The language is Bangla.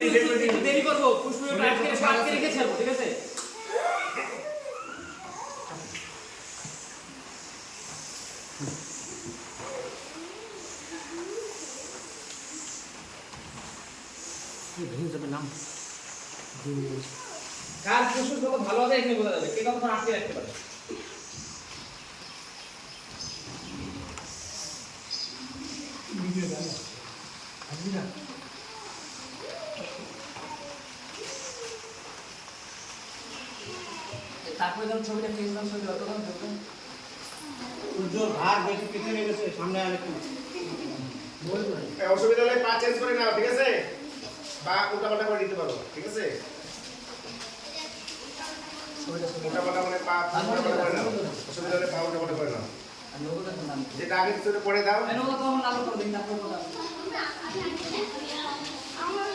দেরি করবো পুষ্পটা আটকে রেখে ছাড়বো ঠিক আছে নাম কার পুষ্প কত ভালো হবে এখানে বোঝা যাবে কে কতক্ষণ আটকে রাখতে পারে ভিডিও জানা আসবি না তারপরে যখন ছবিটা ফেসলাম ছবি অতক্ষণ থাকবে উজ্জ্বল ভাগ বেশি পিছনে গেছে সামনে আরেকটু অসুবিধা হলে পা চেঞ্জ করে নাও ঠিক আছে বা উল্টাপাল্টা করে দিতে পারো ঠিক আছে উল্টাপাল্টা মানে পা উল্টাপাল্টা করে নাও অসুবিধা হলে পা উল্টাপাল্টা করে নাও যেটা আগে পিছনে পড়ে দাও আমার